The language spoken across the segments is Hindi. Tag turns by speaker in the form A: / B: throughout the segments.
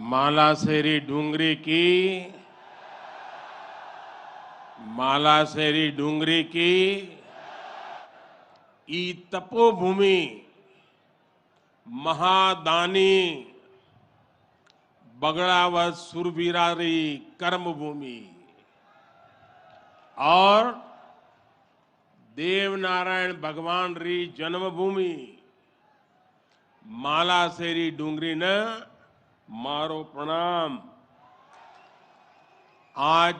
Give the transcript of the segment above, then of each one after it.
A: मालासेरी डूंगरी की ई तपोभूमि महादानी बगड़ावत सुरवीरारी कर्मभूमि और देवनारायण भगवान री जन्मभूमि मालासेरी डूंगरी ने मारो प्रणाम। आज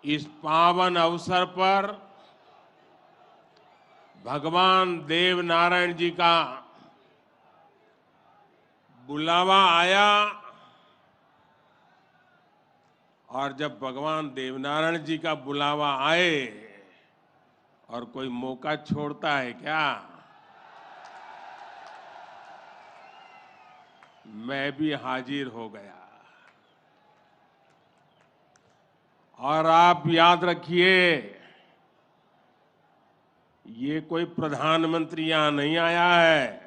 A: इस पावन अवसर पर भगवान देवनारायण जी का बुलावा आया और जब भगवान देवनारायण जी का बुलावा आए और कोई मौका छोड़ता है क्या? मैं भी हाजिर हो गया। और आप याद रखिए, ये कोई प्रधानमंत्री यहां नहीं आया है।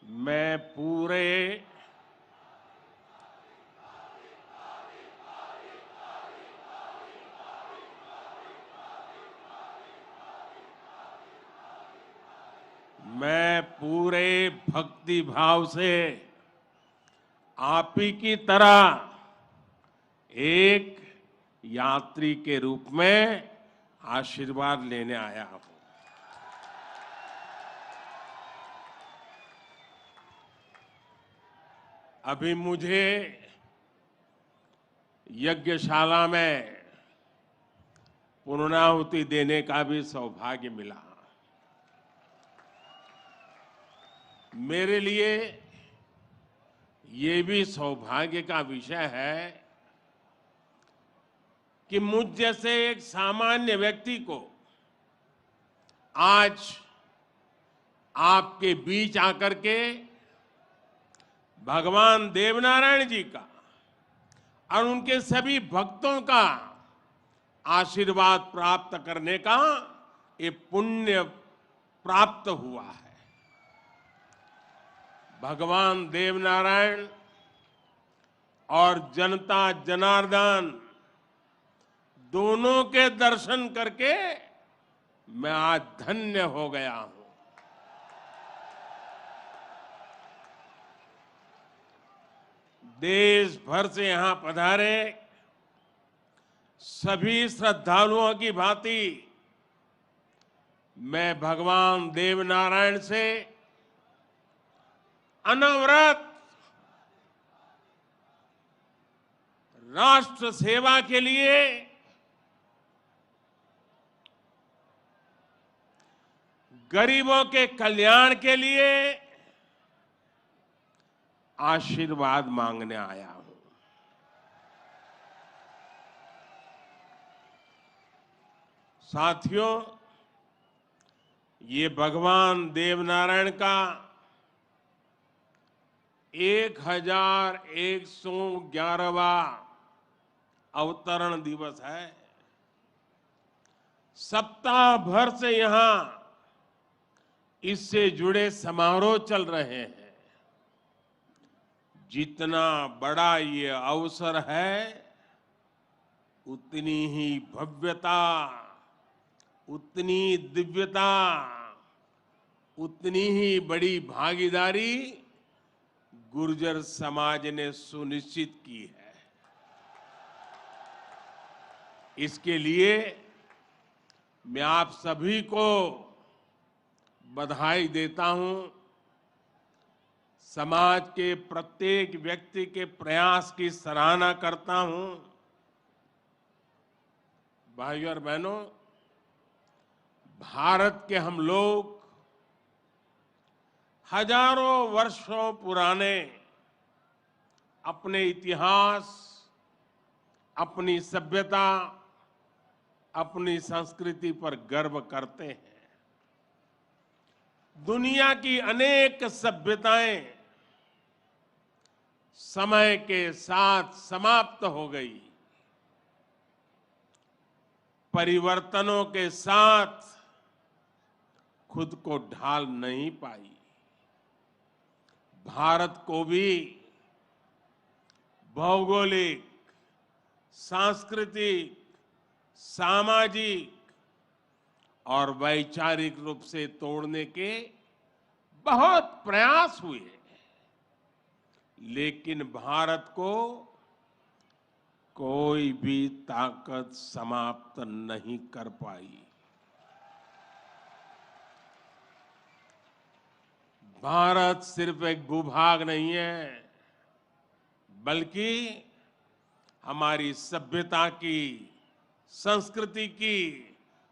A: मैं पूरे भक्ति भाव से आप ही की तरह एक यात्री के रूप में आशीर्वाद लेने आया हूं। अभी मुझे यज्ञशाला में पूर्णाहुति देने का भी सौभाग्य मिला। मेरे लिए ये भी सौभाग्य का विषय है कि मुझ जैसे एक सामान्य व्यक्ति को आज आपके बीच आकर के भगवान देवनारायण जी का और उनके सभी भक्तों का आशीर्वाद प्राप्त करने का ये पुण्य प्राप्त हुआ है। भगवान देवनारायण और जनता जनार्दन दोनों के दर्शन करके मैं आज धन्य हो गया हूं। देश भर से यहां पधारे सभी श्रद्धालुओं की भांति मैं भगवान देवनारायण से अनवरत राष्ट्र सेवा के लिए गरीबों के कल्याण के लिए आशीर्वाद मांगने आया हूं। साथियों, ये भगवान देवनारायण का 1111वां अवतरण दिवस है। सप्ताह भर से यहां इससे जुड़े समारोह चल रहे हैं। जितना बड़ा ये अवसर है, उतनी ही भव्यता, उतनी दिव्यता, उतनी ही बड़ी भागीदारी गुर्जर समाज ने सुनिश्चित की है। इसके लिए मैं आप सभी को बधाई देता हूं। समाज के प्रत्येक व्यक्ति के प्रयास की सराहना करता हूं। भाइयों और बहनों, भारत के हम लोग हजारों वर्षों पुराने अपने इतिहास, अपनी सभ्यता, अपनी संस्कृति पर गर्व करते हैं। दुनिया की अनेक सभ्यताएं समय के साथ समाप्त हो गई, परिवर्तनों के साथ खुद को ढाल नहीं पाई। भारत को भी भौगोलिक, सांस्कृतिक, सामाजिक और वैचारिक रूप से तोड़ने के बहुत प्रयास हुए, लेकिन भारत को कोई भी ताकत समाप्त नहीं कर पाई। भारत सिर्फ एक भूभाग नहीं है, बल्कि हमारी सभ्यता की, संस्कृति की,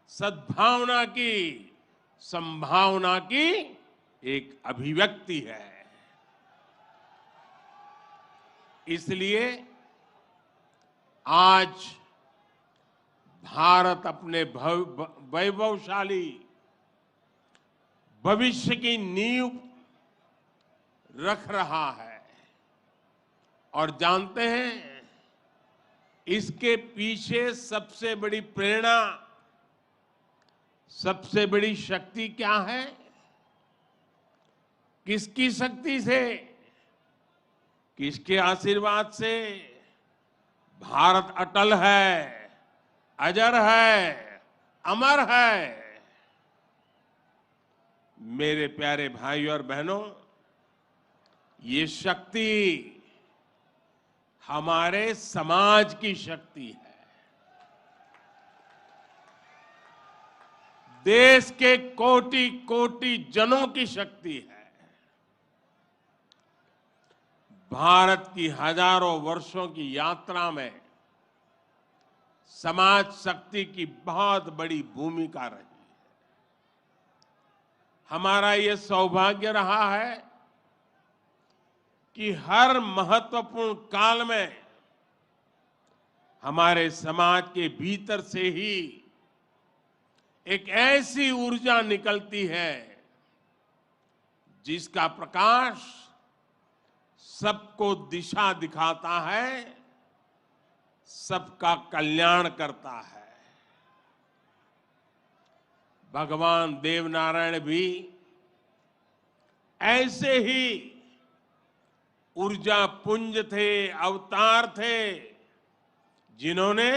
A: सद्भावना की, संभावना की एक अभिव्यक्ति है। इसलिए आज भारत अपने वैभवशाली भविष्य की नींव रख रहा है। और जानते हैं, इसके पीछे सबसे बड़ी प्रेरणा, सबसे बड़ी शक्ति क्या है? किसकी शक्ति से, किसके आशीर्वाद से? भारत अटल है, अजर है, अमर है। मेरे प्यारे भाइयों और बहनों, ये शक्ति हमारे समाज की शक्ति है। देश के कोटि कोटि जनों की शक्ति है। भारत की हजारों वर्षों की यात्रा में समाज शक्ति की बहुत बड़ी भूमिका रही है। हमारा ये सौभाग्य रहा है कि हर महत्वपूर्ण काल में हमारे समाज के भीतर से ही एक ऐसी ऊर्जा निकलती है जिसका प्रकाश सबको दिशा दिखाता है, सबका कल्याण करता है। भगवान देवनारायण भी ऐसे ही ऊर्जा पुंज थे, अवतार थे, जिन्होंने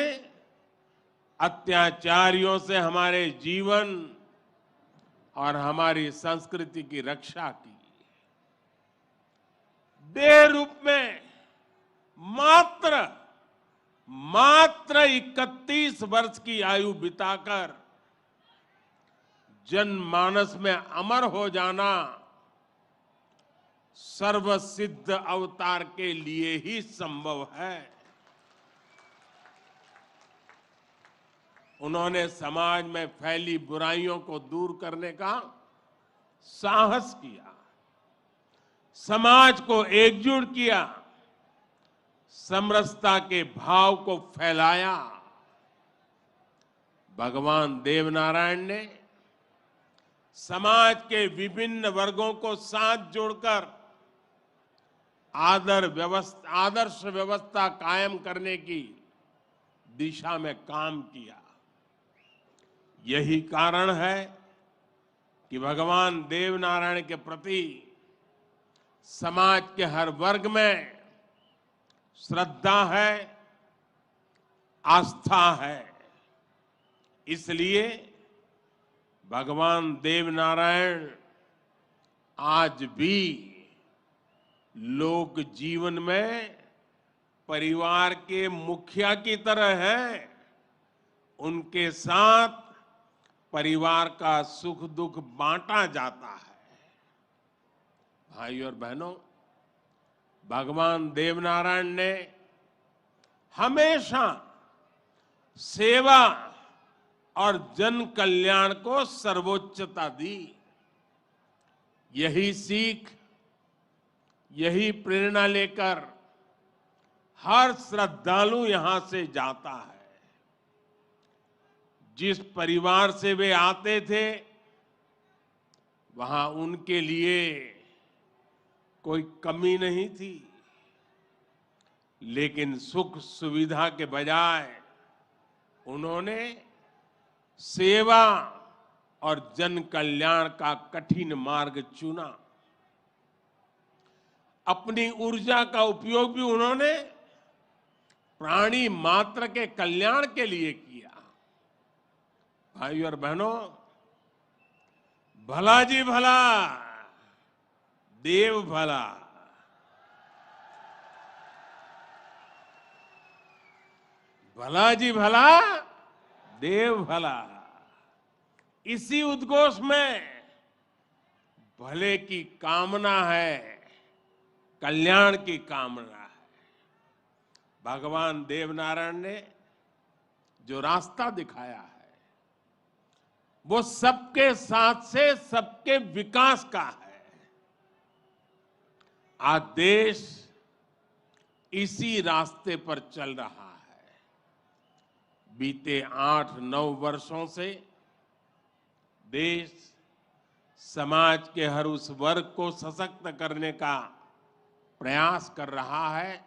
A: अत्याचारियों से हमारे जीवन और हमारी संस्कृति की रक्षा की। देह रूप में मात्र 31 वर्ष की आयु बिताकर जनमानस में अमर हो जाना सर्वसिद्ध अवतार के लिए ही संभव है। उन्होंने समाज में फैली बुराइयों को दूर करने का साहस किया, समाज को एकजुट किया, समरसता के भाव को फैलाया। भगवान देवनारायण ने समाज के विभिन्न वर्गों को साथ जोड़कर आदर्श व्यवस्था कायम करने की दिशा में काम किया। यही कारण है कि भगवान देवनारायण के प्रति समाज के हर वर्ग में श्रद्धा है, आस्था है। इसलिए भगवान देवनारायण आज भी लोक जीवन में परिवार के मुखिया की तरह हैं। उनके साथ परिवार का सुख दुख बांटा जाता है। भाइयों और बहनों, भगवान देवनारायण ने हमेशा सेवा और जन कल्याण को सर्वोच्चता दी। यही सीख, यही प्रेरणा लेकर हर श्रद्धालु यहां से जाता है। जिस परिवार से वे आते थे, वहां उनके लिए कोई कमी नहीं थी, लेकिन सुख सुविधा के बजाय उन्होंने सेवा और जन कल्याण का कठिन मार्ग चुना। अपनी ऊर्जा का उपयोग भी उन्होंने प्राणी मात्र के कल्याण के लिए किया। भाइयों और बहनों, भला जी भला, देव भला। भला जी भला, देव भला। इसी उद्घोष में भले की कामना है, कल्याण की कामना है। भगवान देवनारायण ने जो रास्ता दिखाया है वो सबके साथ से सबके विकास का है। आज देश इसी रास्ते पर चल रहा है। बीते 8-9 वर्षों से देश समाज के हर उस वर्ग को सशक्त करने का प्रयास कर रहा है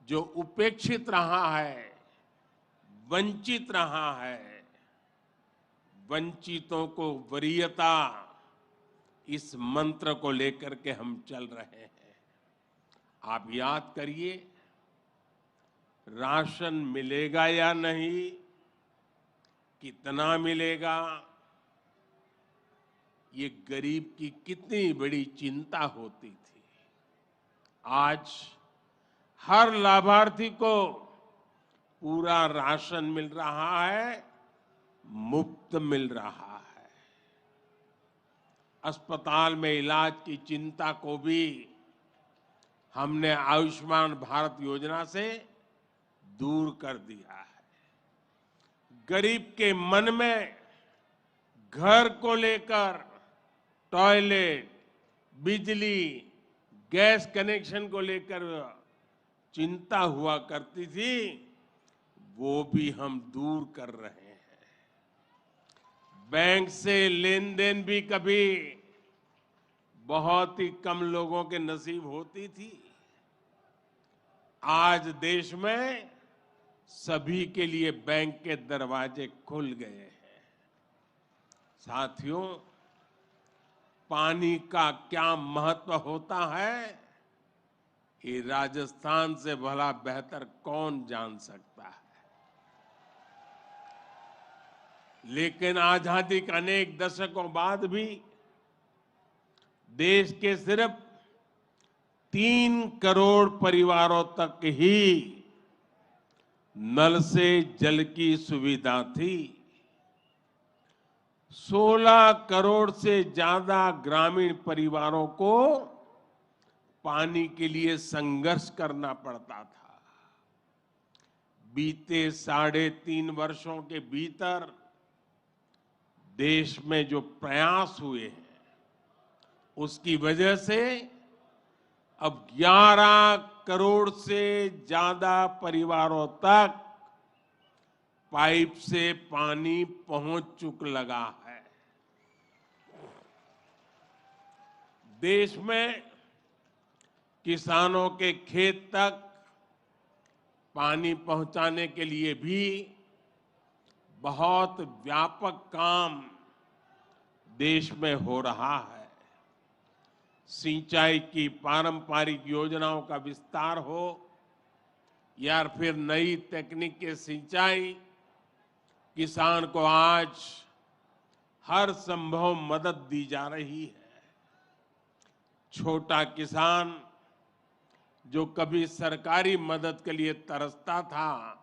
A: जो उपेक्षित रहा है, वंचित रहा है। वंचितों को वरीयता, इस मंत्र को लेकर के हम चल रहे हैं। आप याद करिए, राशन मिलेगा या नहीं, कितना मिलेगा, ये गरीब की कितनी बड़ी चिंता होती थी। आज हर लाभार्थी को पूरा राशन मिल रहा है, मुफ्त मिल रहा है। अस्पताल में इलाज की चिंता को भी हमने आयुष्मान भारत योजना से दूर कर दिया है। गरीब के मन में घर को लेकर टॉयलेट, बिजली, गैस कनेक्शन को लेकर चिंता हुआ करती थी, वो भी हम दूर कर रहे हैं। बैंक से लेन देन भी कभी बहुत ही कम लोगों के नसीब होती थी। आज देश में सभी के लिए बैंक के दरवाजे खुल गए हैं। साथियों, पानी का क्या महत्व होता है, ये राजस्थान से भला बेहतर कौन जान सकता है। लेकिन आजादी के अनेक दशकों बाद भी देश के सिर्फ 3 करोड़ परिवारों तक ही नल से जल की सुविधा थी। 16 करोड़ से ज्यादा ग्रामीण परिवारों को पानी के लिए संघर्ष करना पड़ता था। बीते 3.5 वर्षों के भीतर देश में जो प्रयास हुए हैं, उसकी वजह से अब 11 करोड़ से ज्यादा परिवारों तक पाइप से पानी पहुंच चुक लगा है। देश में किसानों के खेत तक पानी पहुंचाने के लिए भी बहुत व्यापक काम देश में हो रहा है। सिंचाई की पारंपरिक योजनाओं का विस्तार हो या फिर नई तकनीक के सिंचाई, किसान को आज हर संभव मदद दी जा रही है। छोटा किसान जो कभी सरकारी मदद के लिए तरसता था,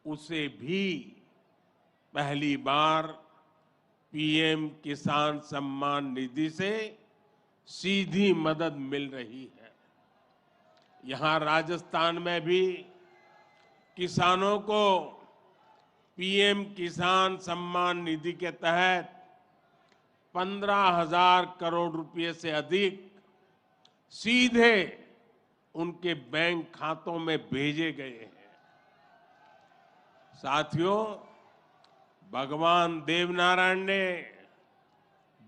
A: उसे भी पहली बार पीएम किसान सम्मान निधि से सीधी मदद मिल रही है। यहां राजस्थान में भी किसानों को पीएम किसान सम्मान निधि के तहत 15,000 करोड़ रुपए से अधिक सीधे उनके बैंक खातों में भेजे गए हैं। साथियों, भगवान देवनारायण ने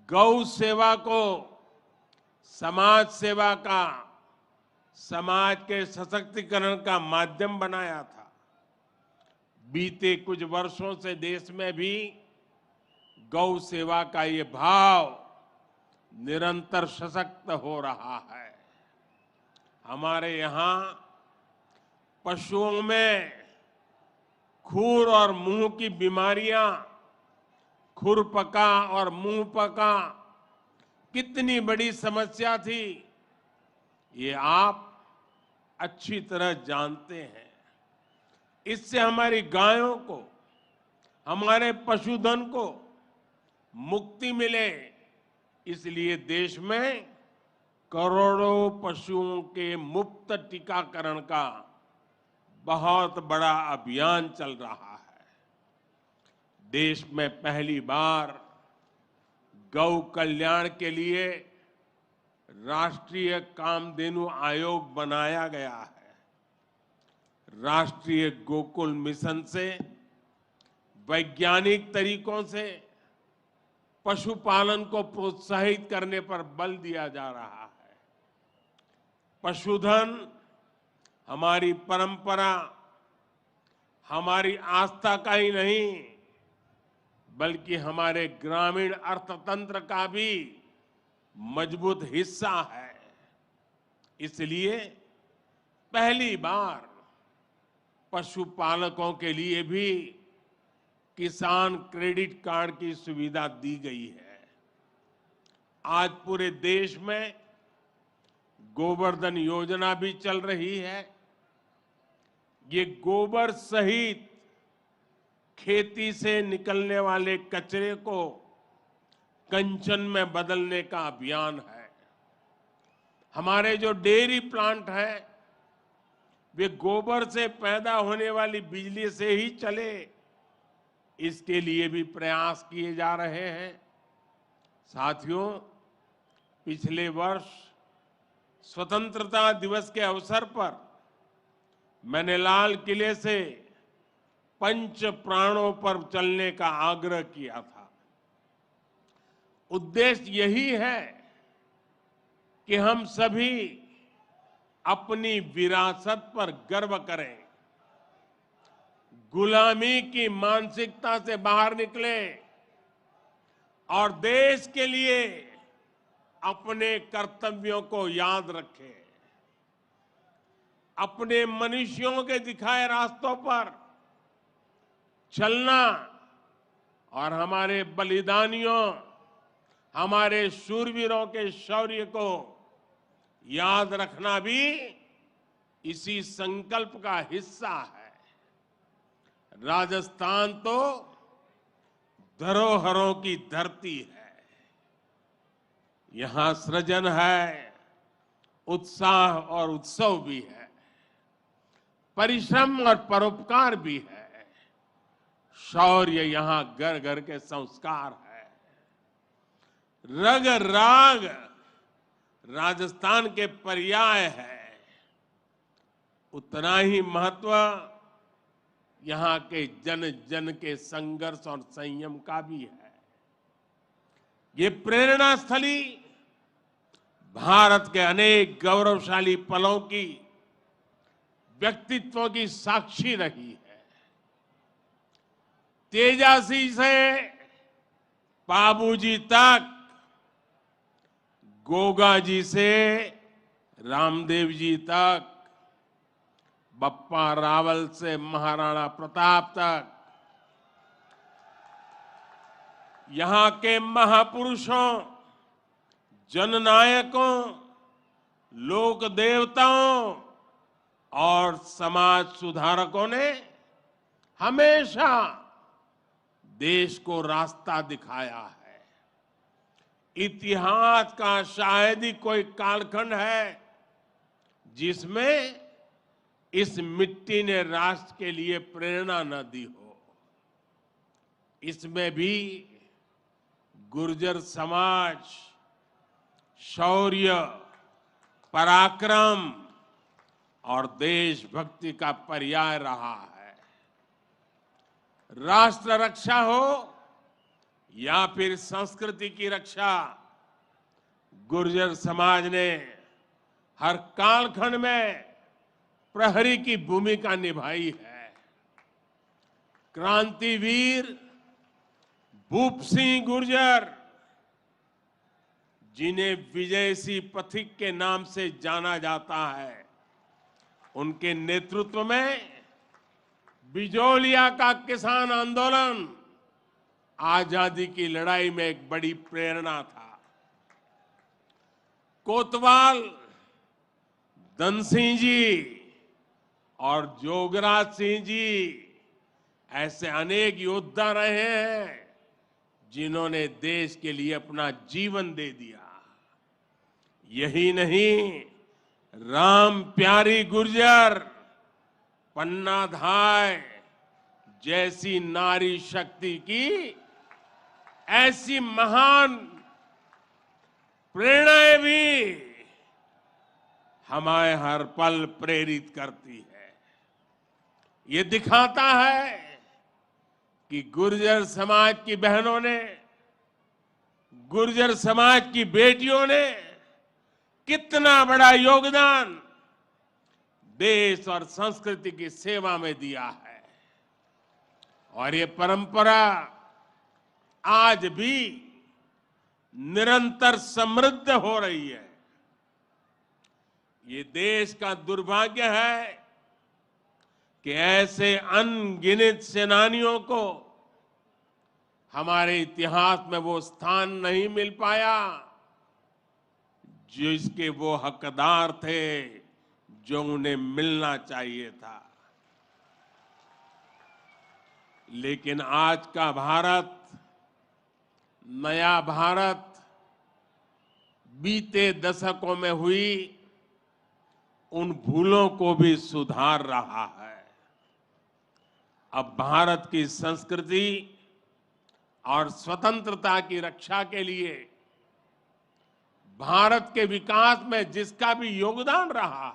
A: गौ सेवा को समाज सेवा का, समाज के सशक्तिकरण का माध्यम बनाया था। बीते कुछ वर्षों से देश में भी गौ सेवा का ये भाव निरंतर सशक्त हो रहा है। हमारे यहाँ पशुओं में खुर और मुंह की बीमारियां, खुरपका और मुंहपका कितनी बड़ी समस्या थी, ये आप अच्छी तरह जानते हैं। इससे हमारी गायों को, हमारे पशुधन को मुक्ति मिले, इसलिए देश में करोड़ों पशुओं के मुफ्त टीकाकरण का बहुत बड़ा अभियान चल रहा है। देश में पहली बार गौ कल्याण के लिए राष्ट्रीय कामधेनु आयोग बनाया गया है। राष्ट्रीय गोकुल मिशन से वैज्ञानिक तरीकों से पशुपालन को प्रोत्साहित करने पर बल दिया जा रहा है। पशुधन हमारी परंपरा, हमारी आस्था का ही नहीं, बल्कि हमारे ग्रामीण अर्थतंत्र का भी मजबूत हिस्सा है। इसलिए पहली बार पशुपालकों के लिए भी किसान क्रेडिट कार्ड की सुविधा दी गई है। आज पूरे देश में गोवर्धन योजना भी चल रही है। ये गोबर सहित खेती से निकलने वाले कचरे को कंचन में बदलने का अभियान है। हमारे जो डेयरी प्लांट है, वे गोबर से पैदा होने वाली बिजली से ही चले, इसके लिए भी प्रयास किए जा रहे हैं। साथियों, पिछले वर्ष स्वतंत्रता दिवस के अवसर पर मैंने लाल किले से पंच प्राणों पर चलने का आग्रह किया था। उद्देश्य यही है कि हम सभी अपनी विरासत पर गर्व करें, गुलामी की मानसिकता से बाहर निकले और देश के लिए अपने कर्तव्यों को याद रखें। अपने मनुष्यों के दिखाए रास्तों पर चलना और हमारे बलिदानियों, हमारे शूरवीरों के शौर्य को याद रखना भी इसी संकल्प का हिस्सा है। राजस्थान तो धरोहरों की धरती है। यहां सृजन है, उत्साह और उत्सव भी है, परिश्रम और परोपकार भी है। शौर्य यहां घर घर के संस्कार है। रग राग राजस्थान के पर्याय है। उतना ही महत्व यहां के जन जन के संघर्ष और संयम का भी है। ये प्रेरणा स्थली भारत के अनेक गौरवशाली पलों की, व्यक्तित्वों की साक्षी रही है। तेजासी से बाबूजी तक, गोगा जी से रामदेव जी तक, बप्पा रावल से महाराणा प्रताप तक, यहां के महापुरुषों, जननायकों, लोक देवताओं और समाज सुधारकों ने हमेशा देश को रास्ता दिखाया है। इतिहास का शायद ही कोई कालखंड है जिसमें इस मिट्टी ने राष्ट्र के लिए प्रेरणा न दी हो। इसमें भी गुर्जर समाज शौर्य, पराक्रम और देशभक्ति का पर्याय रहा है। राष्ट्र रक्षा हो या फिर संस्कृति की रक्षा, गुर्जर समाज ने हर कालखंड में प्रहरी की भूमिका निभाई है। क्रांतिवीर भूप सिंह गुर्जर, जिन्हें विजय सिंह पथिक के नाम से जाना जाता है, उनके नेतृत्व में बिजोलिया का किसान आंदोलन आजादी की लड़ाई में एक बड़ी प्रेरणा था। कोतवाल धन सिंह जी और जोगराज सिंह जी ऐसे अनेक योद्धा रहे हैं जिन्होंने देश के लिए अपना जीवन दे दिया। यही नहीं, राम प्यारी गुर्जर, पन्ना धाय जैसी नारी शक्ति की ऐसी महान प्रेरणाएं भी हमें हर पल प्रेरित करती है। ये दिखाता है कि गुर्जर समाज की बहनों ने, गुर्जर समाज की बेटियों ने कितना बड़ा योगदान देश और संस्कृति की सेवा में दिया है। और ये परंपरा आज भी निरंतर समृद्ध हो रही है। ये देश का दुर्भाग्य है कि ऐसे अनगिनत सेनानियों को हमारे इतिहास में वो स्थान नहीं मिल पाया जिसके वो हकदार थे, जो उन्हें मिलना चाहिए था। लेकिन आज का भारत, नया भारत, बीते दशकों में हुई उन भूलों को भी सुधार रहा है। अब भारत की संस्कृति और स्वतंत्रता की रक्षा के लिए भारत के विकास में जिसका भी योगदान रहा है,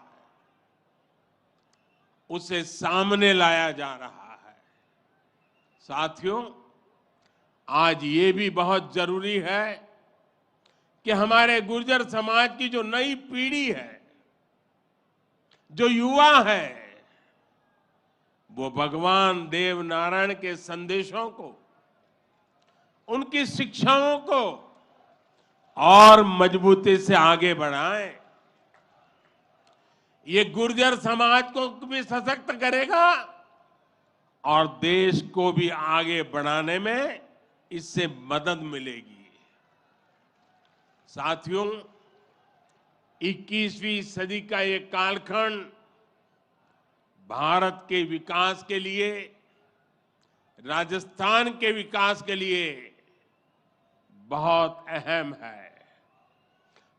A: उसे सामने लाया जा रहा है। साथियों, आज ये भी बहुत जरूरी है कि हमारे गुर्जर समाज की जो नई पीढ़ी है, जो युवा है, वो भगवान देव नारायण के संदेशों को, उनकी शिक्षाओं को और मजबूती से आगे बढ़ाएं। ये गुर्जर समाज को भी सशक्त करेगा और देश को भी आगे बढ़ाने में इससे मदद मिलेगी। साथियों, 21वीं सदी का ये कालखंड भारत के विकास के लिए, राजस्थान के विकास के लिए बहुत अहम है।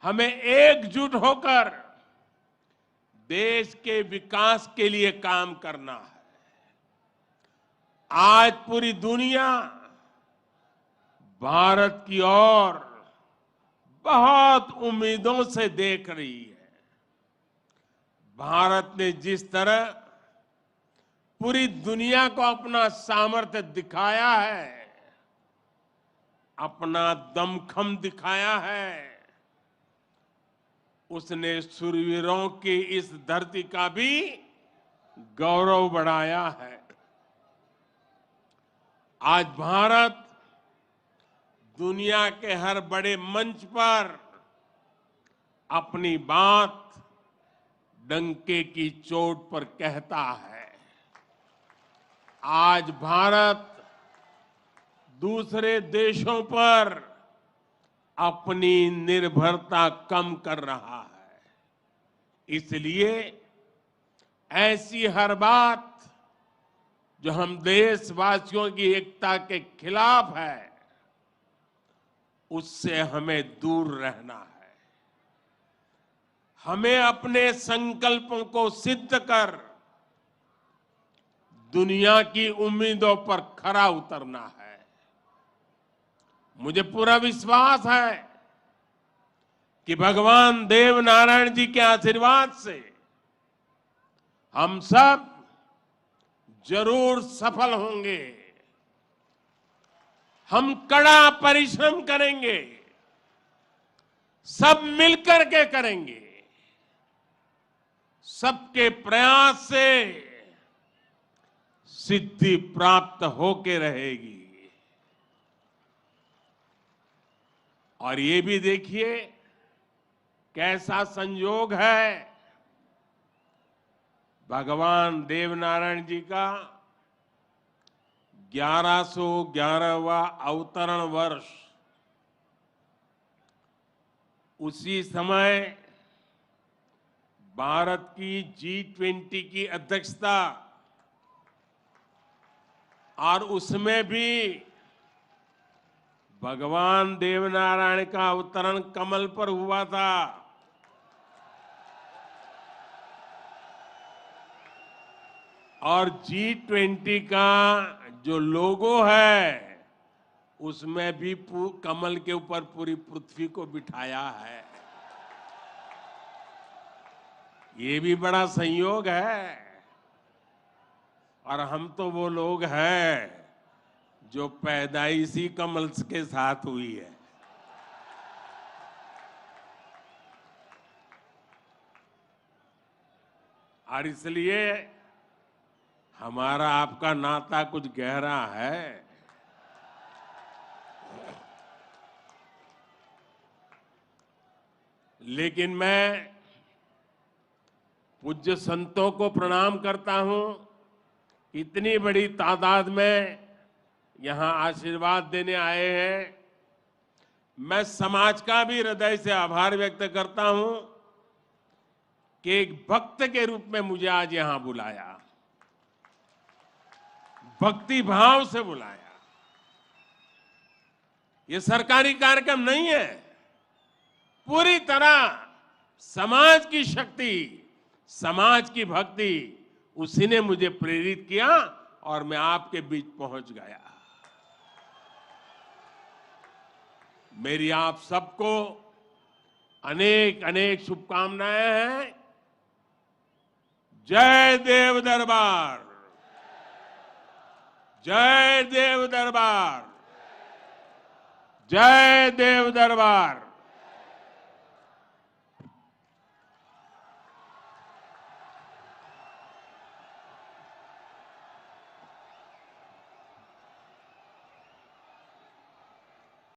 A: हमें एकजुट होकर देश के विकास के लिए काम करना है। आज पूरी दुनिया भारत की ओर बहुत उम्मीदों से देख रही है। भारत ने जिस तरह पूरी दुनिया को अपना सामर्थ्य दिखाया है, अपना दमखम दिखाया है, उसने शूरवीरों की इस धरती का भी गौरव बढ़ाया है। आज भारत दुनिया के हर बड़े मंच पर अपनी बात डंके की चोट पर कहता है। आज भारत दूसरे देशों पर अपनी निर्भरता कम कर रहा है। इसलिए ऐसी हर बात जो हम देशवासियों की एकता के खिलाफ है, उससे हमें दूर रहना है। हमें अपने संकल्पों को सिद्ध कर दुनिया की उम्मीदों पर खरा उतरना है। मुझे पूरा विश्वास है कि भगवान देव नारायण जी के आशीर्वाद से हम सब जरूर सफल होंगे। हम कड़ा परिश्रम करेंगे, सब मिलकर के करेंगे। सबके प्रयास से सिद्धि प्राप्त होके रहेगी। और ये भी देखिए कैसा संयोग है, भगवान देवनारायण जी का 1111वां अवतरण वर्ष, उसी समय भारत की G20 की अध्यक्षता, और उसमें भी भगवान देवनारायण का अवतरण कमल पर हुआ था। और G20 का जो लोगो है उसमें भी कमल के ऊपर पूरी पृथ्वी को बिठाया है। ये भी बड़ा संयोग है। और हम तो वो लोग हैं जो पैदाइशी कमल के साथ हुई है। और इसलिए हमारा आपका नाता कुछ गहरा है। लेकिन मैं पूज्य संतों को प्रणाम करता हूं, इतनी बड़ी तादाद में यहां आशीर्वाद देने आए हैं। मैं समाज का भी हृदय से आभार व्यक्त करता हूं कि एक भक्त के रूप में मुझे आज यहां बुलाया, भक्ति भाव से बुलाया। ये सरकारी कार्यक्रम नहीं है, पूरी तरह समाज की शक्ति, समाज की भक्ति, उसी ने मुझे प्रेरित किया और मैं आपके बीच पहुंच गया। मेरी आप सबको अनेक अनेक शुभकामनाएं हैं। जय देव दरबार, जय देव दरबार, जय देव दरबार।